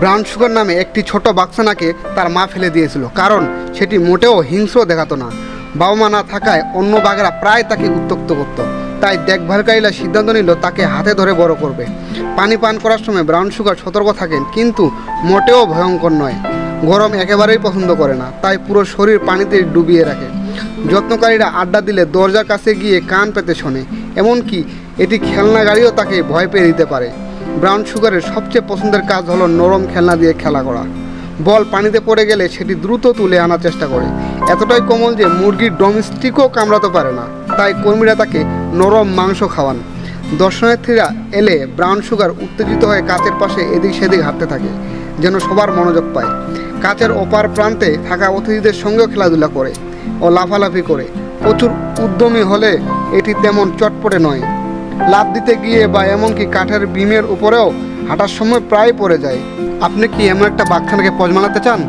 Brown sugar নামে একটি ছোট বাক্সানাকে তার মা ফেলে দিয়েছিল, কারণ সেটি মোটেও হিংস্র দেখাতো না। বাবা মা না থাকায় অন্য বাঘেরা প্রায় তাকে উত্ত্যক্ত করত। তাই দেখভালকারীরা সিদ্ধান্ত নিল তাকে হাতে ধরে বড় করবে। পানি পান করার সময় ব্রাউন সুগার সতর্ক থাকেন, কিন্তু মোটেও ভয়ঙ্কর নয়। গরম একেবারেই পছন্দ করে না, তাই পুরো শরীর পানিতে ডুবিয়ে রাখে। যত্নকারীরা আড্ডা দিলে দরজার কাছে গিয়ে কান পেতে শোনে, এমনকি এটি খেলনা গাড়িও তাকে ভয় পেয়ে দিতে পারে। ব্রাউন সুগারের সবচেয়ে পছন্দের কাজ হলো নরম খেলনা দিয়ে খেলা করা। বল পানিতে পড়ে গেলে সেটি দ্রুত তুলে আনার চেষ্টা করে। এতটাই কোমল যে মুরগির ডোমেস্টিকও কামড়াতে পারে না, তাই কর্মীরা তাকে নরম মাংস খাওয়ান। দর্শনার্থীরা এলে ব্রাউন সুগার উত্তেজিত হয়ে কাচের পাশে এদিক সেদিক হাঁটতে থাকে, যেন সবার মনোযোগ পায়। কাচের ওপার প্রান্তে থাকা অতিথিদের সঙ্গেও খেলাধুলা করে ও লাফালাফি করে। প্রচুর উদ্যমী হলে এটি তেমন চটপটে নয়। লাফ দিতে গিয়ে বা এমনকি কাঠের বিমের উপরেও হাঁটার সময় প্রায় পড়ে যায়। আপনি কি এমন একটা বাঘখানাকে পজ মানাতে চান?